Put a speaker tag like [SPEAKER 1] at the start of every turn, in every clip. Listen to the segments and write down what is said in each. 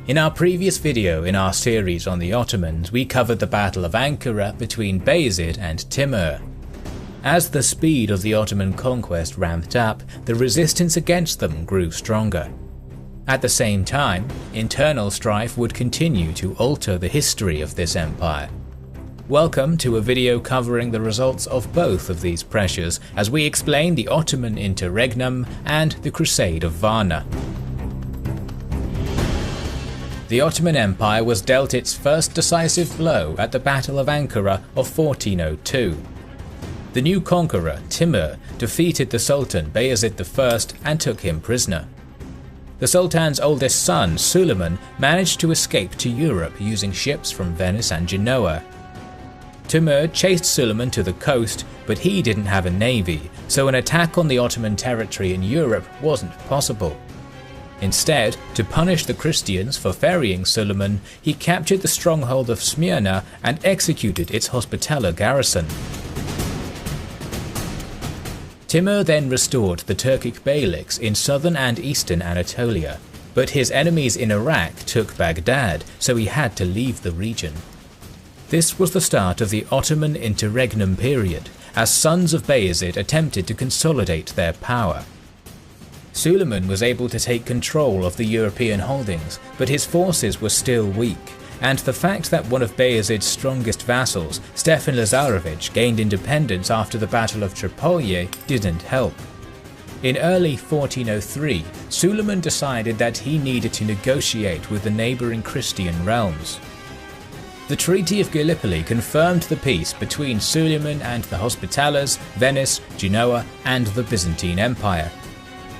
[SPEAKER 1] In our previous video in our series on the Ottomans, we covered the Battle of Ankara between Bayezid and Timur. As the speed of the Ottoman conquest ramped up, the resistance against them grew stronger. At the same time, internal strife would continue to alter the history of this empire. Welcome to a video covering the results of both of these pressures as we explain the Ottoman interregnum and the Crusade of Varna. The Ottoman Empire was dealt its first decisive blow at the Battle of Ankara of 1402. The new conqueror, Timur, defeated the Sultan Bayezid I and took him prisoner. The Sultan's oldest son, Suleiman, managed to escape to Europe using ships from Venice and Genoa. Timur chased Suleiman to the coast, but he didn't have a navy, so an attack on the Ottoman territory in Europe wasn't possible. Instead, to punish the Christians for ferrying Suleiman, he captured the stronghold of Smyrna and executed its Hospitaller garrison. Timur then restored the Turkic beyliks in southern and eastern Anatolia, but his enemies in Iraq took Baghdad, so he had to leave the region. This was the start of the Ottoman interregnum period, as sons of Bayezid attempted to consolidate their power. Suleiman was able to take control of the European holdings, but his forces were still weak, and the fact that one of Bayezid's strongest vassals, Stefan Lazarevich, gained independence after the Battle of Tripoli didn't help. In early 1403, Suleiman decided that he needed to negotiate with the neighbouring Christian realms. The Treaty of Gallipoli confirmed the peace between Suleiman and the Hospitallers, Venice, Genoa, and the Byzantine Empire.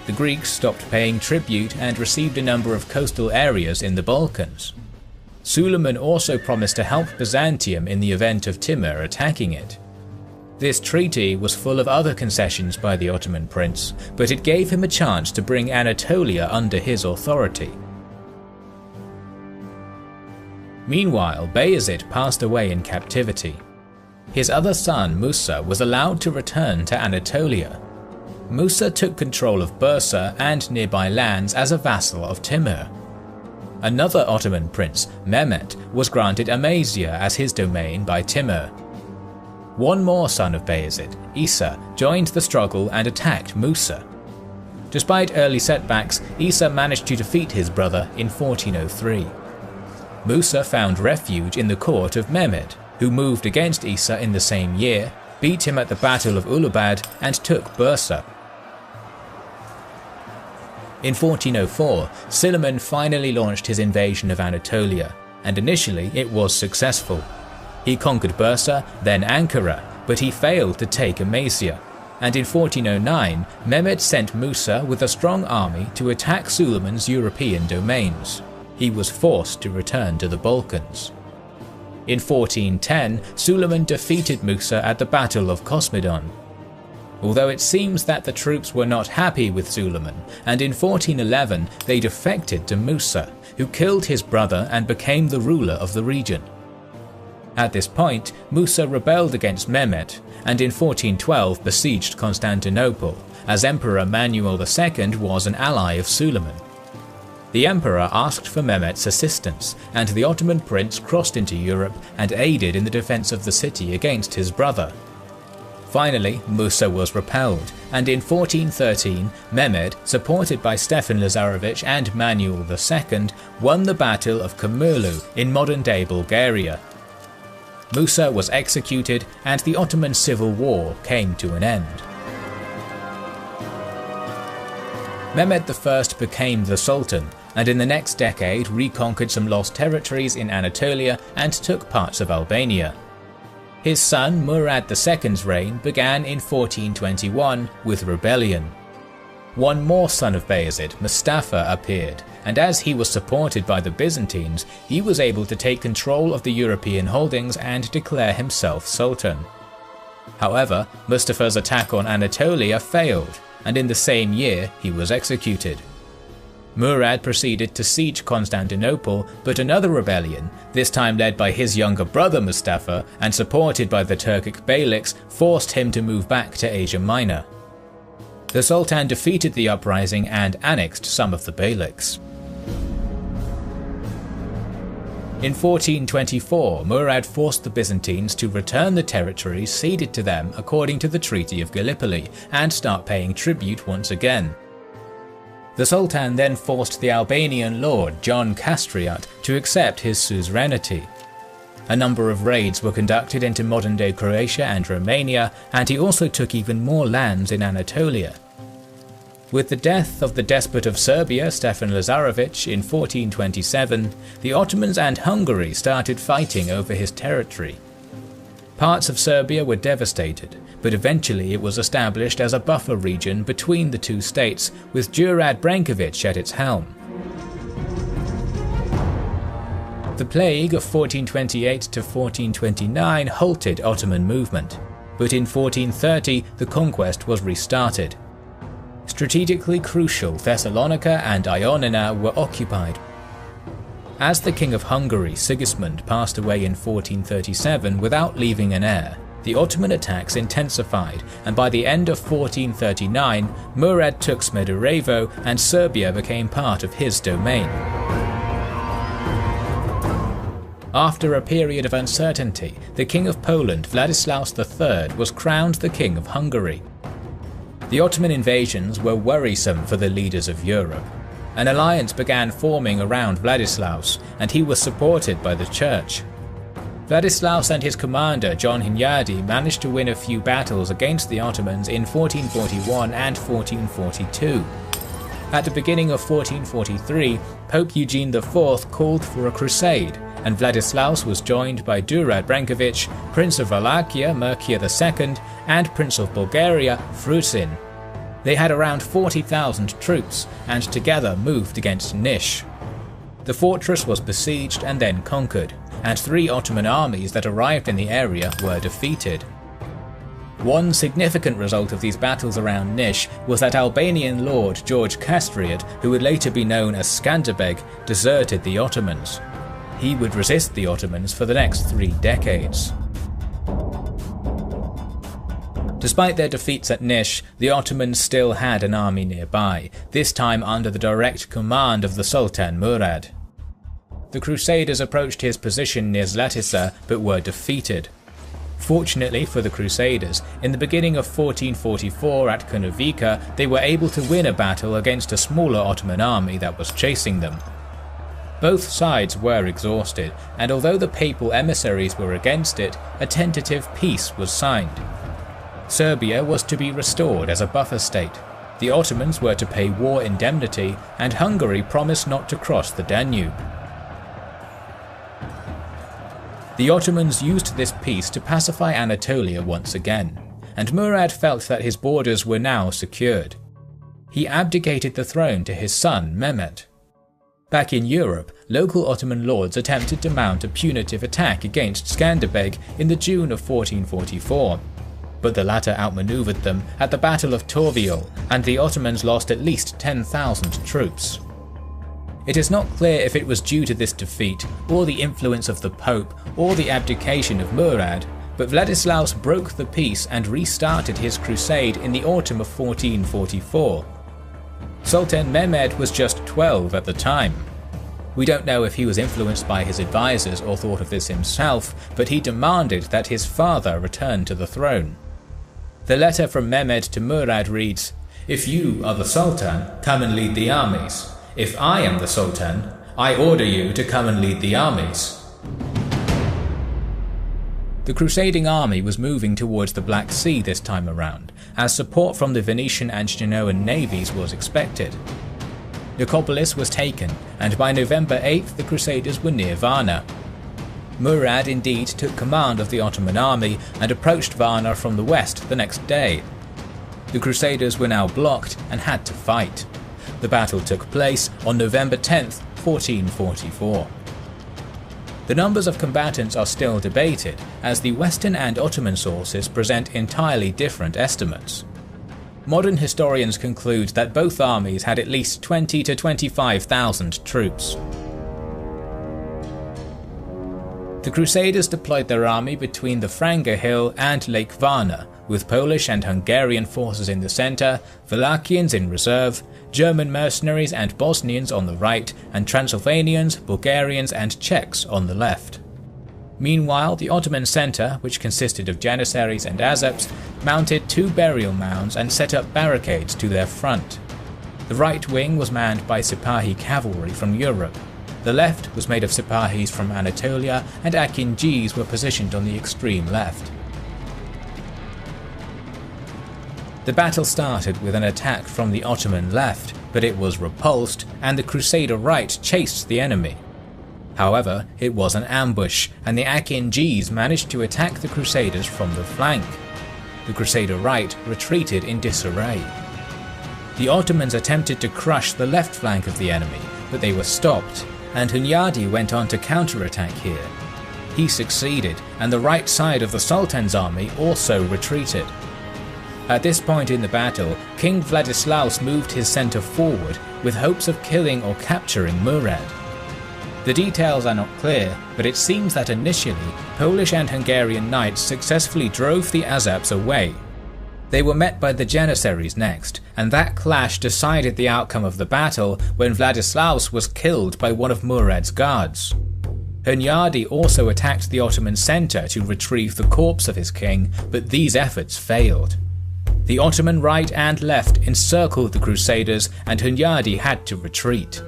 [SPEAKER 1] The Greeks stopped paying tribute and received a number of coastal areas in the Balkans. Suleiman also promised to help Byzantium in the event of Timur attacking it. This treaty was full of other concessions by the Ottoman prince, but it gave him a chance to bring Anatolia under his authority. Meanwhile, Bayezid passed away in captivity. His other son, Musa, was allowed to return to Anatolia. Musa took control of Bursa and nearby lands as a vassal of Timur. Another Ottoman prince, Mehmet, was granted Amasya as his domain by Timur. One more son of Bayezid, Isa, joined the struggle and attacked Musa. Despite early setbacks, Isa managed to defeat his brother in 1403. Musa found refuge in the court of Mehmed, who moved against Isa in the same year, beat him at the Battle of Ulubad, and took Bursa. In 1404, Suleiman finally launched his invasion of Anatolia, and initially it was successful. He conquered Bursa, then Ankara, but he failed to take Amasya, and in 1409, Mehmed sent Musa with a strong army to attack Suleiman's European domains. He was forced to return to the Balkans. In 1410, Suleiman defeated Musa at the Battle of Kosmedon. Although it seems that the troops were not happy with Suleiman, and in 1411 they defected to Musa, who killed his brother and became the ruler of the region. At this point, Musa rebelled against Mehmed, and in 1412 besieged Constantinople, as Emperor Manuel II was an ally of Suleiman. The emperor asked for Mehmet's assistance, and the Ottoman prince crossed into Europe and aided in the defense of the city against his brother. Finally, Musa was repelled, and in 1413, Mehmed, supported by Stefan Lazarevich and Manuel II, won the Battle of Kamurlu in modern-day Bulgaria. Musa was executed, and the Ottoman civil war came to an end. Mehmed I became the Sultan, and in the next decade reconquered some lost territories in Anatolia and took parts of Albania. His son Murad II's reign began in 1421 with rebellion. One more son of Bayezid, Mustafa, appeared, and as he was supported by the Byzantines, he was able to take control of the European holdings and declare himself Sultan. However, Mustafa's attack on Anatolia failed, and in the same year he was executed. Murad proceeded to siege Constantinople, but another rebellion, this time led by his younger brother Mustafa and supported by the Turkic beyliks, forced him to move back to Asia Minor. The Sultan defeated the uprising and annexed some of the beyliks. In 1424, Murad forced the Byzantines to return the territories ceded to them according to the Treaty of Gallipoli and start paying tribute once again. The Sultan then forced the Albanian lord John Castriot to accept his suzerainty. A number of raids were conducted into modern-day Croatia and Romania, and he also took even more lands in Anatolia. With the death of the despot of Serbia, Stefan Lazarevic, in 1427, the Ottomans and Hungary started fighting over his territory. Parts of Serbia were devastated, but eventually it was established as a buffer region between the two states, with Đurđa Branković at its helm. The plague of 1428 to 1429 halted Ottoman movement, but in 1430 the conquest was restarted. Strategically crucial Thessalonica and Ioannina were occupied. As the King of Hungary, Sigismund, passed away in 1437 without leaving an heir, the Ottoman attacks intensified, and by the end of 1439, Murad took Smederevo and Serbia became part of his domain. After a period of uncertainty, the King of Poland, Vladislaus III, was crowned the King of Hungary. The Ottoman invasions were worrisome for the leaders of Europe. An alliance began forming around Vladislaus, and he was supported by the Church. Vladislaus and his commander John Hunyadi managed to win a few battles against the Ottomans in 1441 and 1442. At the beginning of 1443, Pope Eugene IV called for a crusade, and Vladislaus was joined by Đurđa Branković, Prince of Wallachia Mircea II, and Prince of Bulgaria Frusin. They had around 40,000 troops, and together moved against Niš. The fortress was besieged and then conquered, and 3 Ottoman armies that arrived in the area were defeated. One significant result of these battles around Niš was that Albanian lord George Castriot, who would later be known as Skanderbeg, deserted the Ottomans. He would resist the Ottomans for the next 3 decades. Despite their defeats at Niš, the Ottomans still had an army nearby, this time under the direct command of the Sultan Murad. The Crusaders approached his position near Zlatitsa but were defeated. Fortunately for the Crusaders, in the beginning of 1444 at Konovica, they were able to win a battle against a smaller Ottoman army that was chasing them. Both sides were exhausted, and although the papal emissaries were against it, a tentative peace was signed. Serbia was to be restored as a buffer state, the Ottomans were to pay war indemnity, and Hungary promised not to cross the Danube. The Ottomans used this peace to pacify Anatolia once again, and Murad felt that his borders were now secured. He abdicated the throne to his son Mehmed. Back in Europe, local Ottoman lords attempted to mount a punitive attack against Skanderbeg in the June of 1444, but the latter outmaneuvered them at the Battle of Torviol, and the Ottomans lost at least 10,000 troops. It is not clear if it was due to this defeat, or the influence of the Pope, or the abdication of Murad, but Vladislaus broke the peace and restarted his crusade in the autumn of 1444. Sultan Mehmed was just 12 at the time. We don't know if he was influenced by his advisors or thought of this himself, but he demanded that his father return to the throne. The letter from Mehmed to Murad reads, "If you are the Sultan, come and lead the armies. If I am the Sultan, I order you to come and lead the armies." The crusading army was moving towards the Black Sea this time around, as support from the Venetian and Genoan navies was expected. Nicopolis was taken, and by November 8th the Crusaders were near Varna. Murad indeed took command of the Ottoman army and approached Varna from the west the next day. The Crusaders were now blocked and had to fight. The battle took place on November 10th, 1444. The numbers of combatants are still debated, as the Western and Ottoman sources present entirely different estimates. Modern historians conclude that both armies had at least 20 to 25,000 troops. The Crusaders deployed their army between the Franga Hill and Lake Varna, with Polish and Hungarian forces in the center, Wallachians in reserve, German mercenaries and Bosnians on the right, and Transylvanians, Bulgarians and Czechs on the left. Meanwhile, the Ottoman center, which consisted of Janissaries and Azeps, mounted 2 burial mounds and set up barricades to their front. The right wing was manned by Sipahi cavalry from Europe. The left was made of Sipahis from Anatolia, and Akinjis were positioned on the extreme left. The battle started with an attack from the Ottoman left, but it was repulsed, and the Crusader right chased the enemy. However, it was an ambush, and the Akinjis managed to attack the Crusaders from the flank. The Crusader right retreated in disarray. The Ottomans attempted to crush the left flank of the enemy, but they were stopped, and Hunyadi went on to counterattack here. He succeeded, and the right side of the Sultan's army also retreated. At this point in the battle, King Vladislaus moved his centre forward with hopes of killing or capturing Murad. The details are not clear, but it seems that initially, Polish and Hungarian knights successfully drove the Azeps away. They were met by the Janissaries next, and that clash decided the outcome of the battle when Vladislaus was killed by one of Murad's guards. Hunyadi also attacked the Ottoman centre to retrieve the corpse of his king, but these efforts failed. The Ottoman right and left encircled the Crusaders, and Hunyadi had to retreat.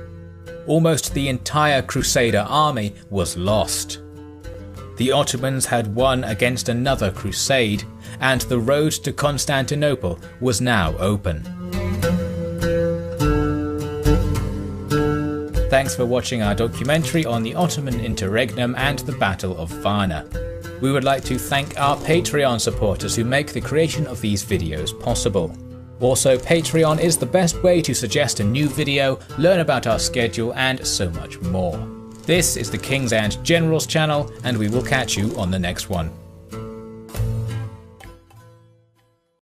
[SPEAKER 1] Almost the entire Crusader army was lost. The Ottomans had won against another crusade, and the road to Constantinople was now open. Thanks for watching our documentary on the Ottoman interregnum and the Battle of Varna. We would like to thank our Patreon supporters who make the creation of these videos possible. Also, Patreon is the best way to suggest a new video, learn about our schedule, and so much more. This is the Kings and Generals channel, and we will catch you on the next one.